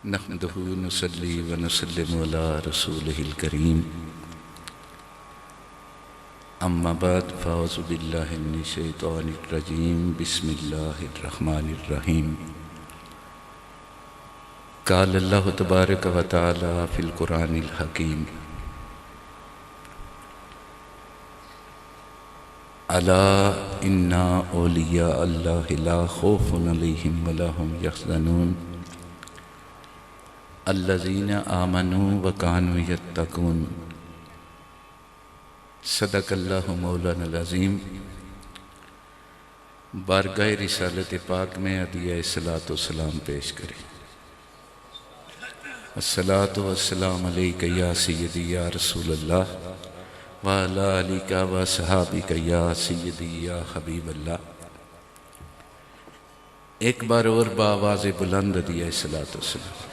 नहमदुहु नुसल्ली व नुसल्लिमु अला रसूलिहिल करीम। अम्मा बाद फ़अऊज़ु बिल्लाहि मिनश शैतानिर रजीम। बिस्मिल्लाहिर रहमानिर रहीम। क़ाल अल्लाहु तबारक व तआला फ़िल क़ुरानिल हकीम। अला इन्ना औलिया अल्लाहि ला खौफ़ुन अलैहिम व ला हुम यहज़नून अल्लज़ीना आमनू व कानू यत्तकून। सदक़ल्लाहु मौलाना अज़ीम। बारगाह रिसालत पाक में अदिया सलातो सलाम पेश करें। अस्सलातु वस्सलाम अलैका या सय्यदी या रसूलल्लाह व अला आलिका व सहाबिका या सय्यदी या हबीबल्लाह। एक बार और बावाज़ बुलंद अदिया सलातो सलाम।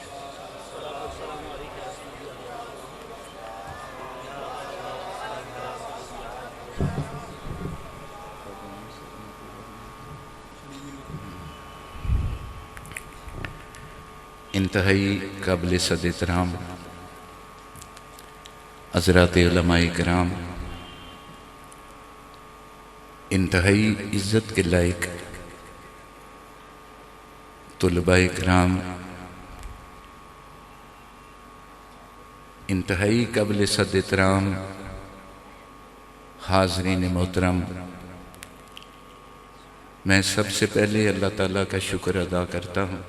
इंतहाई काबिल सद एहतराम हज़रात उलमाए किराम, इंतहाई इज़्ज़त के लायक तुलबाए किराम, इंतहाई काबिल सद एहतराम हाज़रीन मोहतरम, मैं सबसे पहले अल्लाह ताला का शुक्र अदा करता हूँ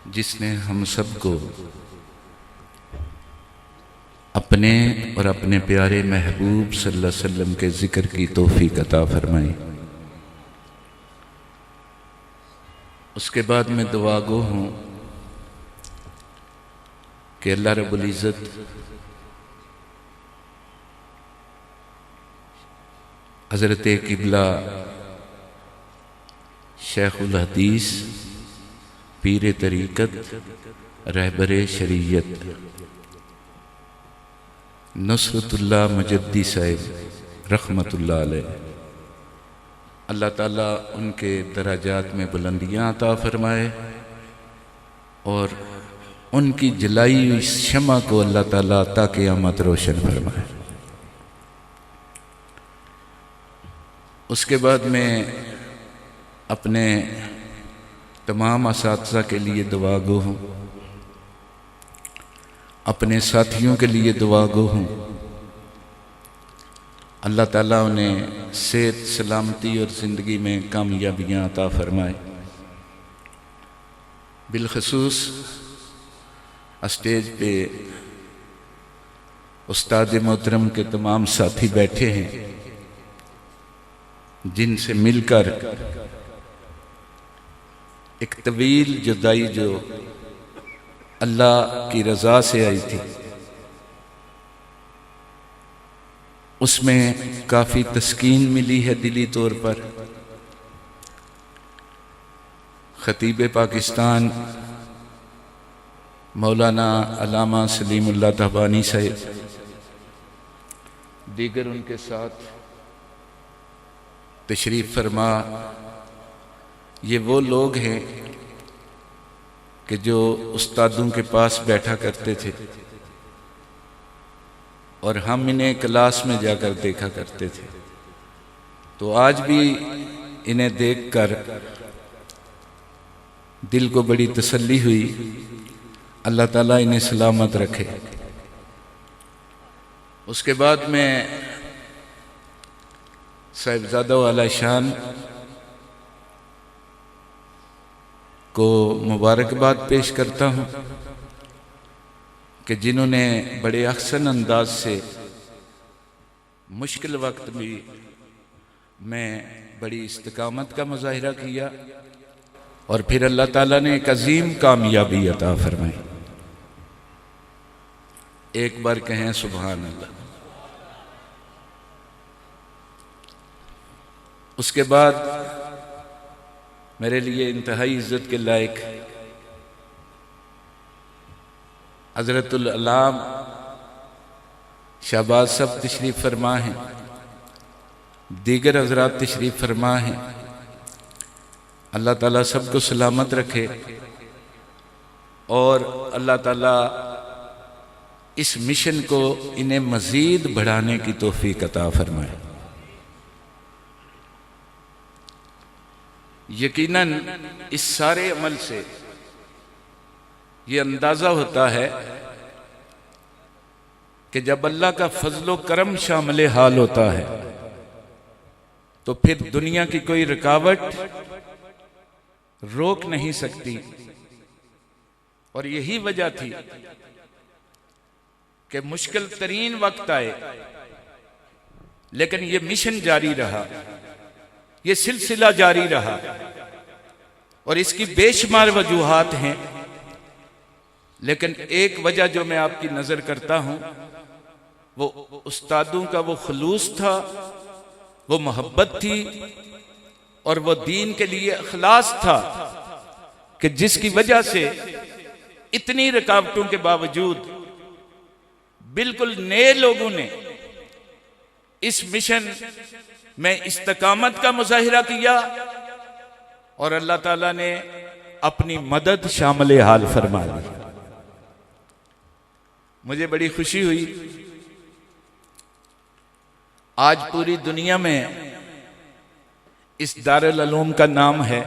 जिसने हम सबको अपने और अपने प्यारे महबूब सल्लल्लाहु अलैहि वसल्लम के ज़िक्र की तौफीक अता फरमाई। उसके बाद मैं दुआगो हूँ कि अल्लाह रब्बुल इज़्ज़त हज़रत क़िबला शेखुल हदीस पीर तरीक़त रहबर शरीयत नुसरतुल्लाह मुजद्दी साहिब रहमतुल्लाह अलैह, अल्लाह ताला उनके दराजात में बुलंदियाँ अता फरमाए और उनकी जलाई हुई शमा को अल्लाह ताला ता क़यामत रोशन फरमाए। उसके बाद मैं अपने तमाम असातिज़ा के लिए दुआ गो हूँ, अपने साथियों के लिए दुआ गो हूँ। अल्लाह ताला उन्हें सेहत सलामती और ज़िंदगी में कामयाबियाँ अता फरमाए। बिलखसूस स्टेज पे उस्ताद मोहतरम के तमाम साथी बैठे हैं जिनसे मिलकर एक तवील जुदाई जो अल्लाह की रज़ा से आई थी, उसमें काफ़ी तस्कीन मिली है दिली तौर पर। ख़तीब पाकिस्तान मौलाना अल्लामा सलीमुल्लाह तहबानी साहिब, दीगर उनके साथ तशरीफ़ फरमा, ये वो लोग हैं कि जो उस्तादों के पास बैठा करते थे और हम इन्हें क्लास में जाकर देखा करते थे। तो आज भी इन्हें देखकर दिल को बड़ी तसल्ली हुई। अल्लाह ताला इन्हें सलामत रखे। उसके बाद में साहिबजादा वाला शान को मुबारकबाद पेश करता हूँ कि जिन्होंने बड़े अहसन अंदाज से मुश्किल वक्त में बड़ी इस्तिकामत का मुजाहिरा किया और फिर अल्लाह ताला ने एक अजीम कामयाबी अता फरमाई। एक बार कहें सुभान अल्लाह। उसके बाद मेरे लिए इंतहाई इज़्ज़त के लायक हज़रतुल अल्लाम शहबाज साहब तशरीफ़ फरमा हैं, दीगर हज़रात तशरीफ़ फरमा हैं। अल्लाह ताला सबको सलामत रखे। और अल्लाह ताला इस मिशन को इन्हें मजीद बढ़ाने की तौफीक अता फरमाए। यकीनन इस सारे अमल से ये अंदाजा होता है कि जब अल्लाह का फजलो करम शामिल हाल होता है तो फिर दुनिया की कोई रुकावट रोक नहीं सकती। और यही वजह थी कि मुश्किल तरीन वक्त आए, लेकिन ये मिशन जारी रहा, ये सिलसिला जारी रहा। और इसकी बेशुमार वजूहात हैं, लेकिन एक वजह जो मैं आपकी नजर करता हूं वो उस्तादों का वो खुलूस था, वो मोहब्बत थी और वो दीन के लिए इखलास था कि जिसकी वजह से इतनी रुकावटों के बावजूद बिल्कुल नए लोगों ने इस मिशन में इस्तकामत का मुजाहिरा किया और अल्लाह ताला ने अपनी मदद शामिल हाल फरमा दी। मुझे बड़ी खुशी हुई, आज पूरी दुनिया में इस दारुल उलूम का नाम है,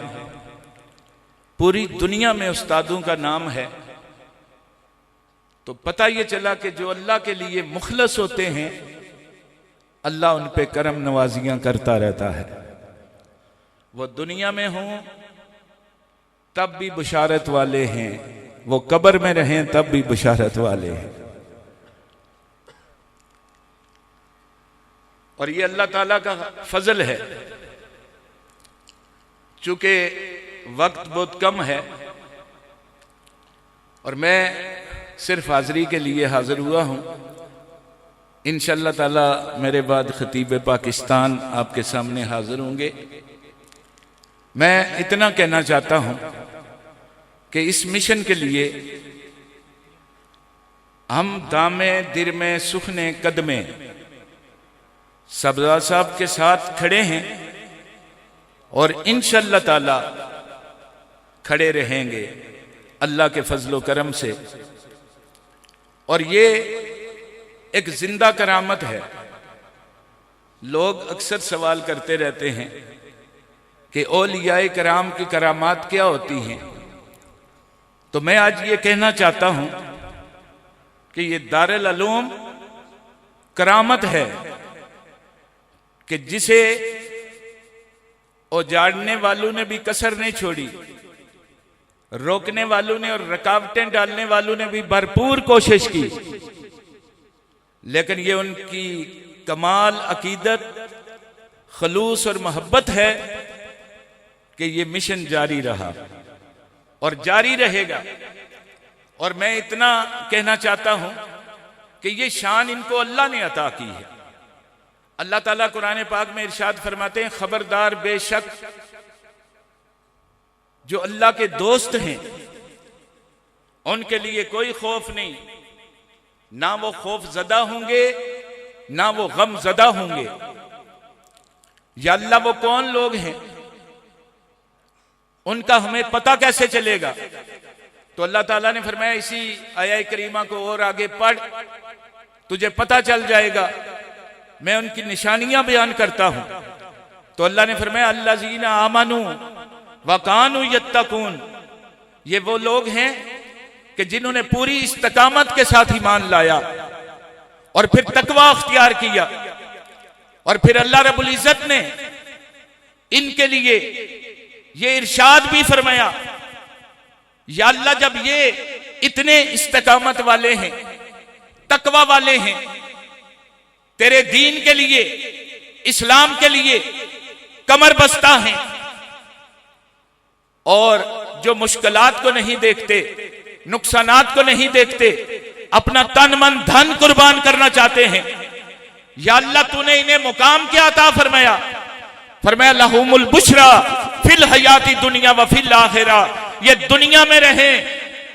पूरी दुनिया में उस्तादों का नाम है। तो पता ये चला कि जो अल्लाह के लिए मुखलस होते हैं अल्लाह उन पे करम नवाजियां करता रहता है। वो दुनिया में हों तब भी बुशारत वाले हैं, वो कब्र में रहें तब भी बुशारत वाले हैं। और ये अल्लाह ताला का फजल है। चूंकि वक्त बहुत कम है और मैं सिर्फ हाजिरी के लिए हाजिर हुआ हूं, इंशाअल्लाह ताला मेरे बाद खतीब पाकिस्तान आपके सामने हाजिर होंगे। मैं इतना कहना चाहता हूं कि इस मिशन के लिए हम दामे दिर में सुखने कदमे सब्ज़ा साहब के साथ खड़े हैं और इंशाअल्लाह ताला खड़े रहेंगे अल्लाह के फजलो करम से। और ये एक जिंदा करामत है। लोग अक्सर सवाल करते रहते हैं कि औलियाए कराम की करामात क्या होती हैं। तो मैं आज ये कहना चाहता हूं कि ये दारुल उलूम करामत है कि जिसे उजाड़ने वालों ने भी कसर नहीं छोड़ी, रोकने वालों ने और रुकावटें डालने वालों ने भी भरपूर कोशिश की, लेकिन ये उनकी कमाल अकीदत, खलूस और मोहब्बत है कि ये मिशन जारी रहा और जारी रहेगा। और मैं इतना कहना चाहता हूं कि ये शान इनको अल्लाह ने अता की है। अल्लाह ताला कुरान पाक में इरशाद फरमाते हैं, खबरदार बेशक जो अल्लाह के दोस्त हैं उनके लिए कोई खौफ नहीं, ना वो खौफ ज़दा होंगे ना वो गम ज़दा होंगे। या अल्लाह वो कौन लोग हैं उनका हमें पता कैसे चलेगा? तो अल्लाह ताला ने फरमाया इसी आया करीमा को और आगे पढ़, तुझे पता चल जाएगा। मैं उनकी निशानियां बयान करता हूं। तो अल्लाह ने फरमाया अल्लाज़ीना आमनू वकानू यत्तकून, ये वो लोग हैं कि जिन्होंने पूरी इस्तकामत के साथ ईमान लाया और फिर तकवा अख्तियार किया। और फिर अल्लाह रब्बुल इज्जत ने इनके लिए ये इरशाद भी फरमाया, या अल्लाह जब ये इतने इस्तकामत वाले हैं, तकवा वाले हैं, तेरे दीन के लिए, इस्लाम के लिए कमर बस्ता हैं और जो मुश्किलात को नहीं देखते, नुकसानात को नहीं देखते, अपना तन मन धन कुर्बान करना चाहते हैं, या अल्लाह तूने इन्हें मुकाम क्या अता फरमाया? फरमाया लहुमुल बुशरा फिल हयाती दुनिया व फिल आखिरा, ये दुनिया में रहें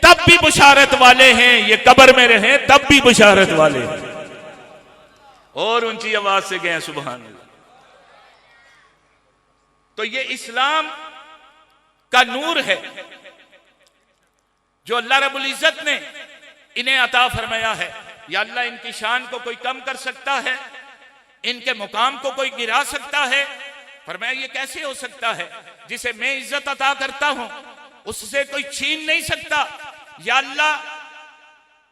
तब भी बुशारत वाले हैं, ये कब्र में रहें तब भी बुशारत वाले हैं। और ऊंची आवाज से गए सुभान अल्लाह। तो ये इस्लाम का नूर है जो अल्लाह रब्बुल इज्जत ने इन्हें अता फरमाया है। या अल्लाह इनकी शान को कोई कम कर सकता है, इनके मुकाम को कोई गिरा सकता है? फरमाया ये कैसे हो सकता है? जिसे मैं इज्जत अता करता हूं उससे कोई छीन नहीं सकता। या अल्लाह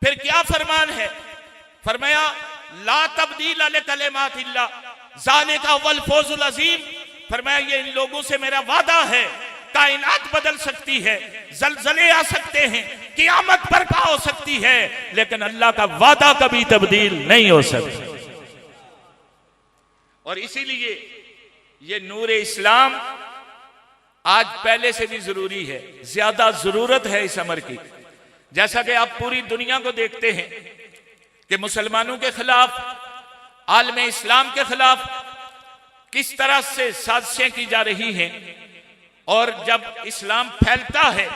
फिर क्या फरमान है? फरमाया ला तब्दील ले कलिमातिल्लाह ज़ालिका वल फौजुल अज़ीम। फरमाया ये इन लोगों से मेरा वादा है, कायनात बदल सकती है, जलजले आ सकते हैं, क़यामत बर्पा हो सकती है, लेकिन अल्लाह का वादा कभी तब्दील नहीं हो सकता। और इसीलिए ये नूरे इस्लाम आज पहले से भी जरूरी है, ज्यादा जरूरत है इस अमर की। जैसा कि आप पूरी दुनिया को देखते हैं कि मुसलमानों के खिलाफ, आलमे इस्लाम के खिलाफ किस तरह से साजिशें की जा रही हैं। और जब इस्लाम फैलता है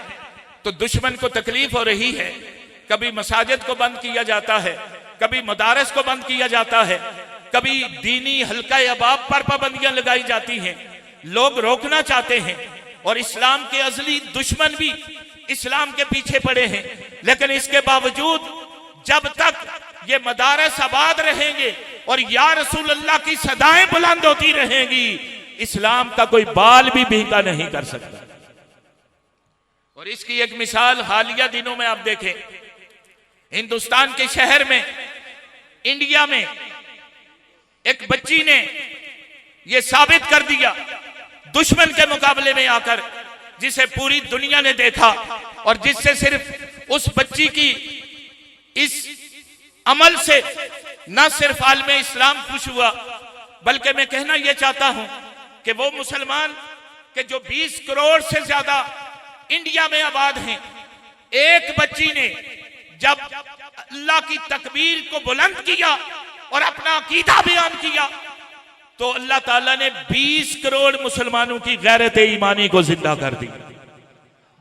तो दुश्मन को तकलीफ हो रही है। कभी मसाजिद को बंद किया जाता है, कभी मदारस को बंद किया जाता है, कभी दीनी हल्का अबाब पर पाबंदियां लगाई जाती हैं। लोग रोकना चाहते हैं और इस्लाम के अजली दुश्मन भी इस्लाम के पीछे पड़े हैं। लेकिन इसके बावजूद जब तक ये मदारस आबाद रहेंगे और या रसूल अल्लाह की सदाएं बुलंद होती रहेंगी, इस्लाम का कोई बाल भी भीगा नहीं कर सकता। और इसकी एक मिसाल हालिया दिनों में आप देखें, हिंदुस्तान के शहर में, इंडिया में एक बच्ची ने यह साबित कर दिया दुश्मन के मुकाबले में आकर, जिसे पूरी दुनिया ने देखा और जिससे सिर्फ उस बच्ची की इस अमल से न सिर्फ आलमे इस्लाम खुश हुआ, बल्कि मैं कहना यह चाहता हूं कि वो मुसलमान के जो 20 करोड़ से ज्यादा इंडिया में आबाद हैं, एक बच्ची ने जब अल्लाह की तकबीर को बुलंद किया और अपना अकीदा बयान किया तो अल्लाह ताला ने 20 करोड़ मुसलमानों की गैरत ईमानी को जिंदा कर दी।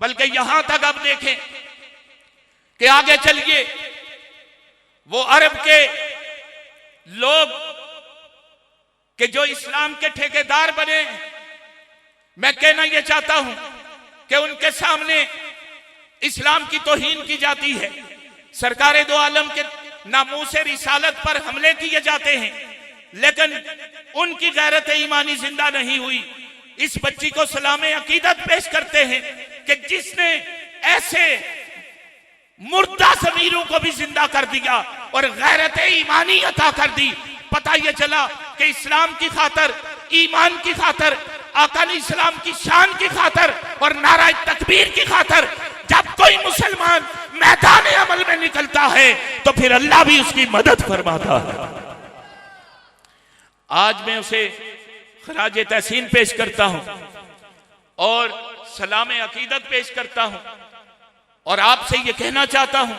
बल्कि यहां तक अब देखें कि आगे चलिए वो अरब के लोग कि जो इस्लाम के ठेकेदार बने, मैं कहना यह चाहता हूं कि उनके सामने इस्लाम की तौहीन की जाती है, सरकारे दो आलम के नामूसे रिसालत पर हमले किए जाते हैं, लेकिन उनकी गैरत ईमानी जिंदा नहीं हुई। इस बच्ची को सलाम अकीदत पेश करते हैं कि जिसने ऐसे मुर्दा ज़मीरों को भी जिंदा कर दिया और गैरत ईमानी अता कर दी। पता यह चला कि इस्लाम की खातर, ईमान की खातर, आका इस्लाम की शान की खातर और नारा तकबीर की खातर जब कोई मुसलमान मैदान अमल में निकलता है तो फिर अल्लाह भी उसकी मदद फरमाता है। आज मैं उसे खराज तहसीन पेश करता हूं और सलाम अकीदत पेश करता हूं और आपसे यह कहना चाहता हूं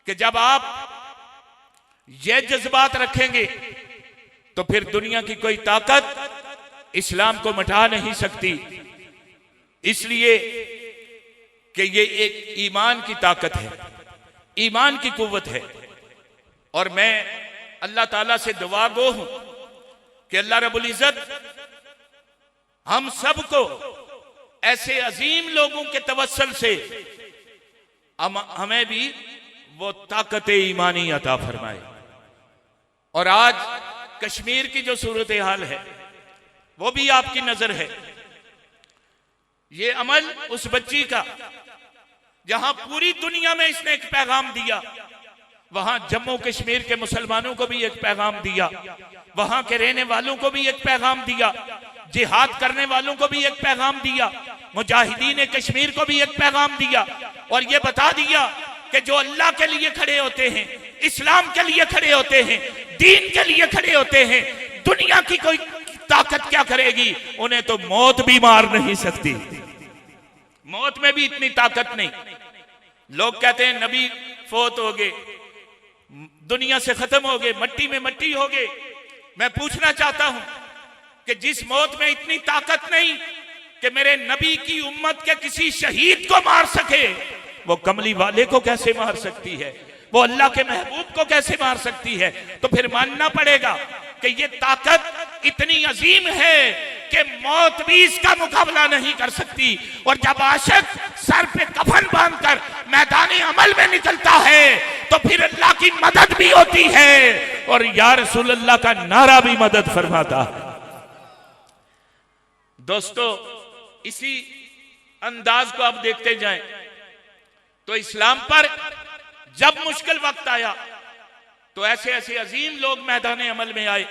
कि जब आप ये जज्बात रखेंगे तो फिर दुनिया की कोई ताकत इस्लाम को मिटा नहीं सकती। इसलिए कि ये एक ईमान की ताकत है, ईमान की कुव्वत है। और मैं अल्लाह ताला से दुआ गो हूं कि अल्लाह रब्बुल इज्जत हम सबको ऐसे अजीम लोगों के तवस्सुल से हमें भी वो ताकत ईमानी अता फरमाए। और आज कश्मीर की जो सूरत हाल है वो भी आपकी नजर है। ये अमल उस बच्ची का जहां पूरी दुनिया में इसने एक पैगाम दिया, वहां जम्मू कश्मीर के मुसलमानों को भी एक पैगाम दिया, वहां के रहने वालों को भी एक पैगाम दिया, जिहाद करने वालों को भी एक पैगाम दिया, मुजाहिदीन कश्मीर को भी एक पैगाम दिया और ये बता दिया कि जो अल्लाह के लिए खड़े होते हैं, इस्लाम के लिए खड़े होते हैं, दीन के लिए खड़े होते हैं, दुनिया की कोई ताकत क्या करेगी, उन्हें तो मौत भी मार नहीं सकती। मौत में भी इतनी ताकत नहीं। लोग कहते हैं नबी फोत हो गए, दुनिया से खत्म हो गए, मट्टी में मट्टी हो गए। मैं पूछना चाहता हूं कि जिस मौत में इतनी ताकत नहीं कि मेरे नबी की उम्मत के किसी शहीद को मार सके, वो कमली वाले को कैसे मार सकती है, वो अल्लाह के महबूब को कैसे मार सकती है। तो फिर मानना पड़ेगा कि ये ताकत इतनी अजीम है कि मौत भी इसका मुकाबला नहीं कर सकती। और जब आशिक सर पे कफन बांधकर मैदान अमल में निकलता है तो फिर अल्लाह की मदद भी होती है और या रसूल अल्लाह का नारा भी मदद फरमाता है। दोस्तों, इसी अंदाज को आप देखते जाएं तो इस्लाम पर जब मुश्किल वक्त आया तो ऐसे ऐसे अजीम लोग मैदान अमल में आए।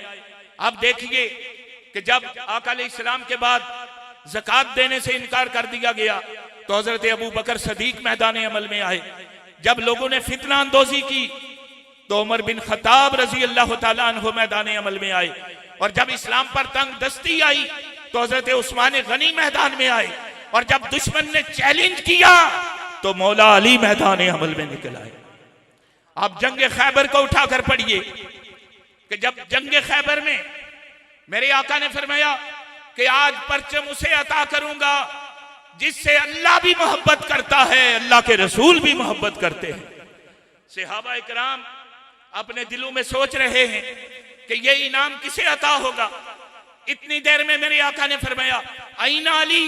आप देखिए कि जब आका अलैहिस्सलाम के बाद ज़कात देने से इनकार कर दिया गया तो हजरत अबू बकर सदीक मैदान अमल में आए। जब लोगों ने फितना अंदोजी की तो उमर बिन खत्ताब रजी अल्लाह तआला अन्हु मैदान अमल में आए। और जब इस्लाम पर तंग दस्ती आई तो हजरत उस्मान गनी मैदान में आए। और जब दुश्मन ने चैलेंज किया तो मौला अली मैदान अमल में निकल आए। आप जंग खैबर को उठाकर पढ़िए कि जब जंग खैबर में मेरे आका ने फरमाया कि आज परचम उसे अता करूंगा जिससे अल्लाह भी मोहब्बत करता है, अल्लाह के रसूल भी मोहब्बत करते हैं। सहाबा इकराम अपने दिलों में सोच रहे हैं कि ये इनाम किसे अता होगा। इतनी देर में मेरे आका ने फरमाया आईना अली,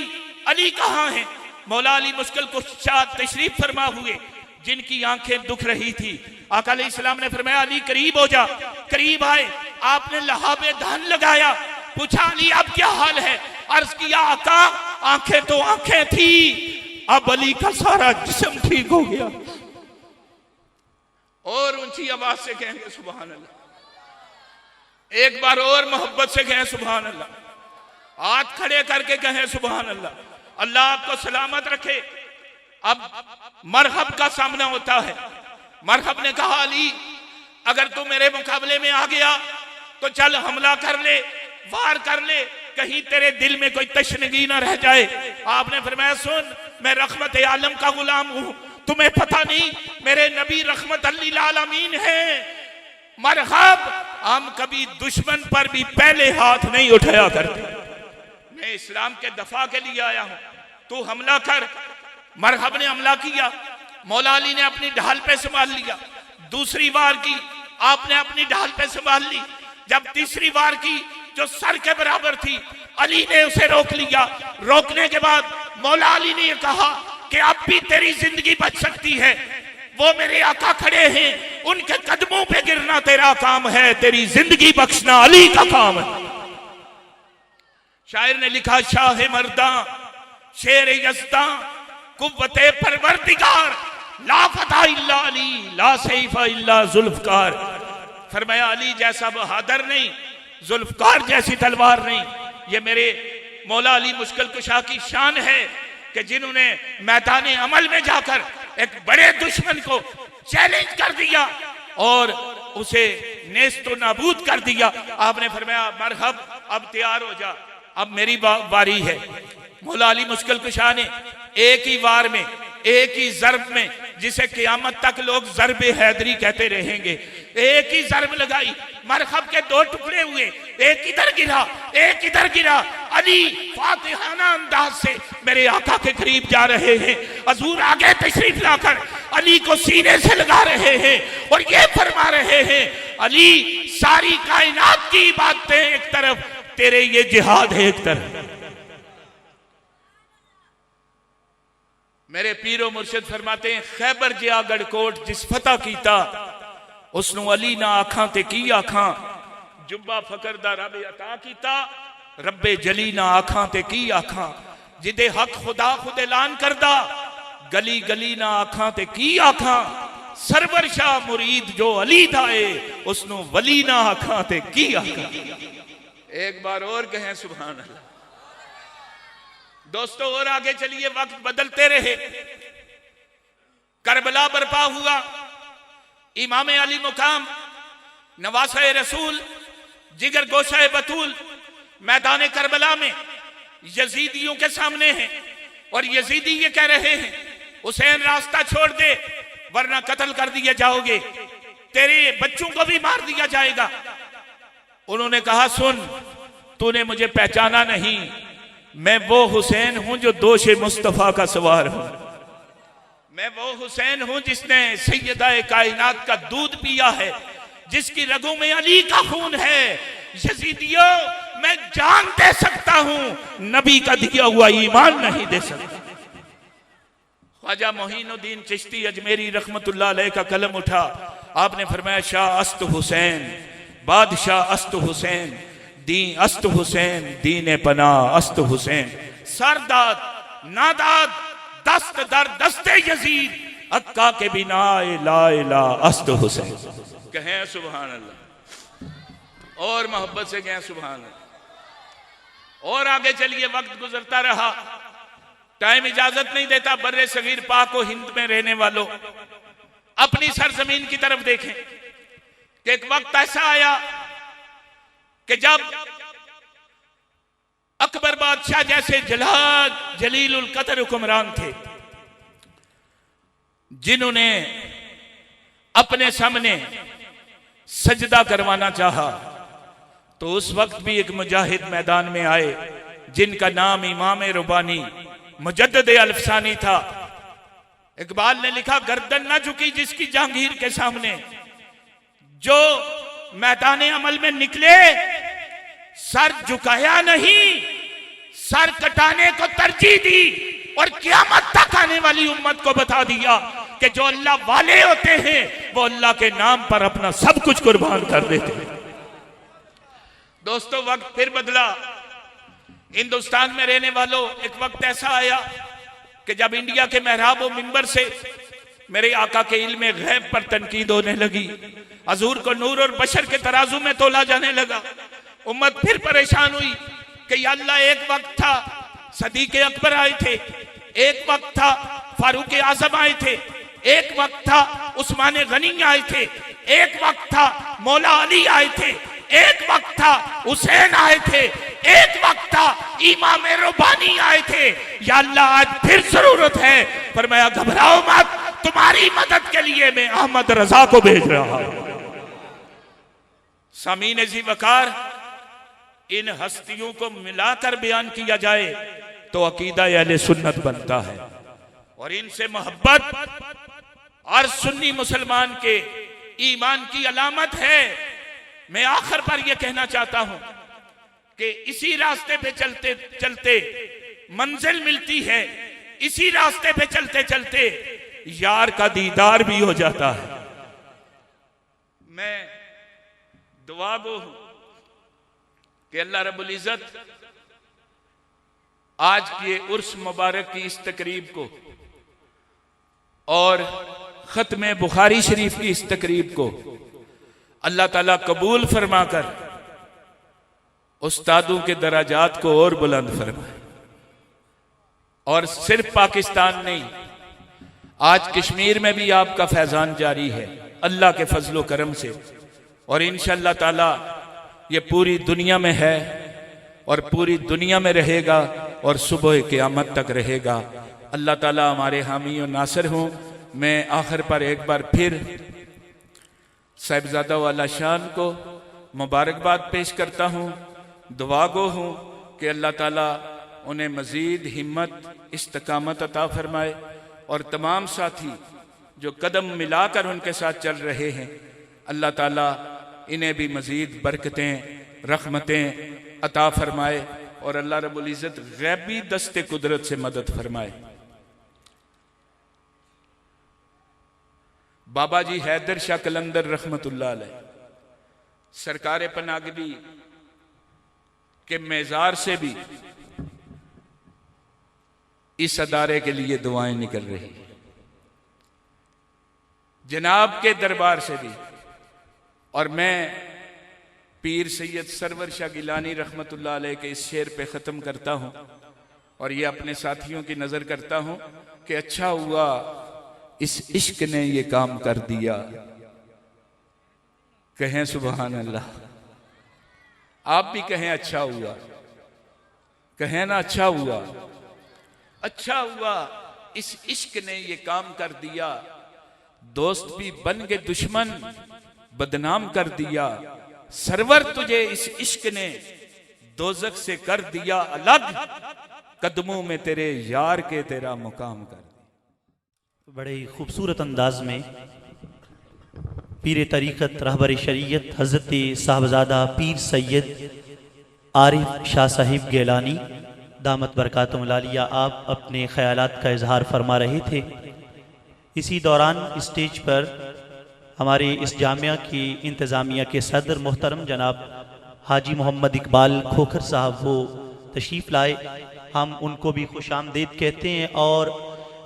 अली कहाँ है। मौला अली मुश्किल कुशा तशरीफ फरमा हुए जिनकी आंखें दुख रही थी। आका अलैहिस्सलाम ने फरमाया अली करीब हो जा। करीब आए, आपने लहाबे धान लगाया, पूछा अली अब क्या हाल है। अर्ज किया आका आंखें तो आंखें थी, अब अली का सारा जिस्म ठीक हो गया। और ऊंची आवाज से कहेंगे सुभान अल्लाह, एक बार और मोहब्बत से कहें सुभान अल्लाह, हाथ खड़े करके कहें सुभान अल्लाह। अल्लाह आपको सलामत रखे। अब मरहब का सामना होता है। मरहब ने कहा अली अगर तू मेरे मुकाबले में आ गया तो चल हमला कर ले, वार कर ले, कहीं तेरे दिल में कोई तशनगी ना रह जाए। आपने फरमाया सुन, मैं रहमत आलम का गुलाम हूं, तुम्हें पता नहीं मेरे नबी रहमत लिल आलमीन है। मरहब, हम कभी दुश्मन पर भी पहले हाथ नहीं उठाया करते। मैं इस्लाम के दफा के लिए आया हूं, तू हमला कर। मरहब ने हमला किया, मौला अली ने अपनी ढाल पे संभाल लिया। दूसरी बार की आपने अपनी ढाल पे संभाल ली। जब तीसरी बार की जो सर के बराबर थी, अली ने उसे रोक लिया। रोकने के बाद मौला अली ने यह कहा कि अब भी तेरी जिंदगी बच सकती है। वो मेरे आका खड़े हैं, उनके कदमों पे गिरना तेरा काम है, तेरी जिंदगी बख्शना अली का काम है। शायर ने लिखा शाह मर्दा शेर यज़्दा कुव्वते परवरदिगार ला फता इल्ला अली ला सैफा इल्ला जुल्फकार। फरमाया अली जैसा बहादुर नहीं, जुल्फकार जैसी तलवार नहीं। ये मेरे मौला अली मुश्किल कुशा की शान है कि जिन्होंने मैदान अमल में जाकर एक बड़े दुश्मन को चैलेंज कर दिया और उसे नेस्तो नाबूद कर दिया। आपने फरमाया मरहब अब तैयार हो जा, अब मेरी बारी है। मौला अली मुश्किल कुशा ने एक ही वार में, एक ही जर्ब में, जिसे क़यामत तक लोग ज़र्ब हैदरी कहते रहेंगे, एक ही जर्ब लगाई। मरहब के दो टुकड़े हुए, एक इधर गिरा, एक इधर गिरा। अली फातिहाना अंदाज से मेरे आका के करीब जा रहे हैं। हजूर आगे तशरीफ लाकर अली को सीने से लगा रहे हैं और ये फरमा रहे हैं अली सारी कायनात की इबादतें एक तरफ, तेरे ये जिहाद है एक तरफ। मेरे पीरो मुर्शिद फरमाते हैं खैबर जिया गढ़कोट जिस फतह कीता उसनु अली ना आखां ते की आखां, जुब्बा फकर दा रब अता कीता रब्बे जली ना आखां ते की आखां। जिदे हक खुदा खुद ऐलान करदा गली गली ना आखां ते की आखां। सरवर शाह मुरीद जो अली दाए उसनु वली ना आखां ते की आखां। एक बार और कहें सुभान अल्लाह। दोस्तों और आगे चलिए, वक्त बदलते रहे। करबला बर्पा हुआ, इमाम अली मुकाम नवासा रसूल जिगर गोशा बतूल मैदान करबला में यजीदियों के सामने हैं और यजीदी ये कह रहे हैं हुसैन रास्ता छोड़ दे वरना कत्ल कर दिए जाओगे, तेरे बच्चों को भी मार दिया जाएगा। उन्होंने कहा सुन, तूने मुझे पहचाना नहीं, मैं वो हुसैन हूं जो दोषे मुस्तफा का सवार हूं। मैं वो हुसैन हूं जिसने सैयदा कायनात का दूध पिया है, जिसकी रगों में अली का खून है। यजीदियों मैं जान दे सकता हूं, नबी का दिया हुआ ईमान नहीं दे सकता। ख्वाजा मोहिनुद्दीन चिश्ती अजमेरी रहमतुल्लाह अलैह का कलम उठा, आपने फरमाया शाह अस्त हुसैन, बादशाह अस्त हुसैन, दीन अस्त हुसैन, दीन पना अस्त हुसैन, सरदाद नादाद दस्त दर दस्ते यजीद, अक्का के बिना ला इला अस्त हुसैन। कहें सुभान अल्लाह और मोहब्बत से कहें सुभान अल्लाह। और आगे चलिए, वक्त गुजरता रहा, टाइम इजाजत नहीं देता। बर्रे सगीर पाक व हिंद में रहने वालों, अपनी सरजमीन की तरफ देखें कि एक वक्त ऐसा आया कि जब अकबर बादशाह जैसे जलीलुल कदर हुक्मरान थे, जिन्होंने अपने सामने सजदा करवाना चाहा, तो उस वक्त भी एक मुजाहिद मैदान में आए जिनका नाम इमाम रुबानी मुजद्दिद अल्फसानी था। इकबाल ने लिखा, गर्दन न झुकी जिसकी जहांगीर के सामने, जो मैदान अमल में निकले सर झुकाया नहीं, सर कटाने को तरजीह दी और क़यामत तक आने वाली उम्मत को बता दिया कि जो अल्लाह वाले होते हैं वो अल्लाह के नाम पर अपना सब कुछ कुर्बान कर देते हैं। दोस्तों, वक्त फिर बदला। हिंदुस्तान में रहने वालों, एक वक्त ऐसा आया कि जब इंडिया के महराब व मिंबर से मेरे आका के इल्म गैब पर तनकीद होने लगी, हजूर को नूर और बशर के तराजू में तोला जाने लगा। उम्मत फिर परेशान हुई कि या अल्लाह, एक वक्त था सदीक अकबर आए थे, एक वक्त था फारूक आजम आए थे, एक वक्त था उस्मान गनी आए थे, एक वक्त था मौला अली आए थे, एक वक्त था हुसैन आए थे, एक वक्त था इमाम रुबानी आए थे। या अल्लाह, आज फिर जरूरत है। फरमाया, घबराओ मत, तुम्हारी मदद के लिए मैं अहमद रजा को भेज रहा हूं। सामीन जी वकार, इन हस्तियों को मिलाकर बयान किया जाए तो अकीदा अहले सुन्नत बनता है, और इनसे मोहब्बत और सुन्नी मुसलमान के ईमान की अलामत है। मैं आखिर पर यह कहना चाहता हूं कि इसी रास्ते पे चलते चलते मंजिल मिलती है, इसी रास्ते पे चलते चलते यार का दीदार भी हो जाता है। मैं दुआ गो हूं कि अल्लाह रब्बुल इज्जत आज के उर्स मुबारक की इस तकरीब को और खत्म बुखारी शरीफ की इस तकरीब को अल्लाह ताला कबूल फरमाकर उस्तादों के दराजात को और बुलंद फरमाए। और सिर्फ पाकिस्तान नहीं, आज कश्मीर में भी आपका फैजान जारी है अल्लाह के फजलो करम से, और इंशाअल्लाह ताला ये पूरी दुनिया में है और पूरी दुनिया में रहेगा और सुबह क़यामत तक रहेगा। अल्लाह ताला हमारे हामी और नासिर हों। मैं आखिर पर एक बार फिर साहिबजादा वाला शान को मुबारकबाद पेश करता हूँ, दुआ गो हूँ कि अल्लाह ताला उन्हें मज़ीद हिम्मत इस्तकामत अता फरमाए, और तमाम साथी जो कदम मिलाकर उनके साथ चल रहे हैं, अल्लाह ताला इन्हें भी मज़ीद बरकतें रहमतें अता फरमाए, और अल्लाह रब्बुल इज़्ज़त गैबी दस्ते कुदरत से मदद फरमाए। बाबा जी हैदर शाह कलंदर रहमतुल्लाह अलैह सरकार पनागली के मेज़ार से भी इस अदारे के लिए दुआएं निकल रही, जनाब के दरबार से भी। और मैं पीर सैयद सरवर शाह गिलानी रहमतुल्लाह अलैह के इस शेर पे ख़त्म करता हूँ, और ये अपने साथियों की नज़र करता हूँ कि अच्छा हुआ इस इश्क ने ये काम कर दिया। कहें सुभान अल्लाह। आप भी कहें अच्छा हुआ, कहें ना अच्छा हुआ, अच्छा हुआ इस इश्क ने ये काम कर दिया। दोस्त भी बन के दुश्मन बदनाम कर दिया, सरवर तुझे इस इश्क ने दोज़ख से कर दिया अलग, कदमों में तेरे यार के तेरा मुकाम कर। बड़े ही खूबसूरत अंदाज में पीर तरीक़त रहबर शरीयत हज़रत साहबजादा पीर सैयद आरिफ शाह साहिब गिलानी दामत बरकातुहुल आलिया आप अपने ख़यालात का इजहार फरमा रहे थे। इसी दौरान स्टेज पर हमारे इस जामिया की इंतज़ामिया के सदर मोहतरम जनाब हाजी मोहम्मद इकबाल खोखर साहब वो तशरीफ़ लाए। हम उनको भी खुश आमदीद कहते हैं और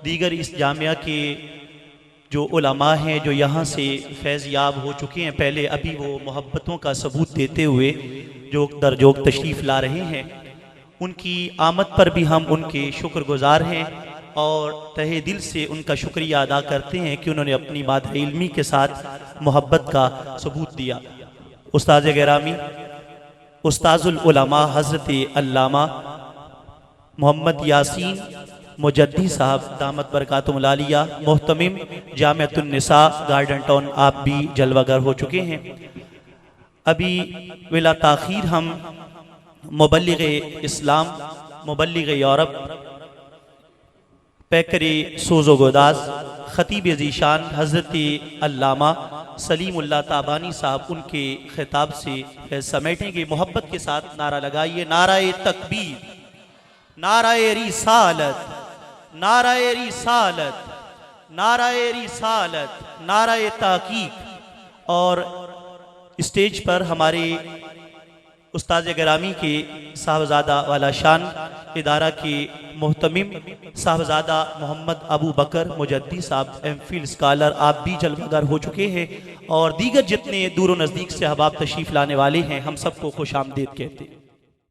दीगर इस जामिया के जो उलमा हैं जो यहाँ से फैज़ याब हो चुके हैं, पहले अभी वो मोहब्बतों का सबूत देते हुए जो दरजोग तशरीफ़ ला रहे हैं, उनकी आमद पर भी हम उनके शुक्रगुज़ार हैं और तहे दिल से उनका शुक्रिया अदा करते हैं कि उन्होंने अपनी बात इल्मी के साथ मोहब्बत का सबूत दिया। उस्ताद गिरामी, उस्ताजुल उलमा हज़रत अल्लामा मोहम्मद यासीन मुजद्दी साहब दामत बरकातुहुल आलिया मोहतमिम जामिअतुन निसा गार्डन टाउन, आप भी जलवागर हो चुके हैं। अभी बिला ताख़ीर हम मुबल्लिग इस्लाम, मुबल्लिग यूरोप, पैकरे सोज़ो गोदाज, ख़तीब ज़ीशान हज़रत अल्लामा सलीमुल्लाह ताबानी साहब उनके खिताब से समेटेंगे। मोहब्बत के साथ नारा लगाइए, नाराए तकबीर, नाराए रिसालत, नाराए रिसालत, नाराए रिसालत, नाराए ताकीक। और स्टेज पर हमारे उस्ताद गिरामी के साहबजादा वाला शान इदारा के मोहतमिम साहबजादा मोहम्मद अबू बकर मुजद्दी साहब एमफिल स्कॉलर, आप भी जलवागर हो चुके हैं और दीगर जितने दूर व नज़दीक से अहबाब तशरीफ़ लाने वाले हैं, हम सबको खुश आमदीद कहते हैं।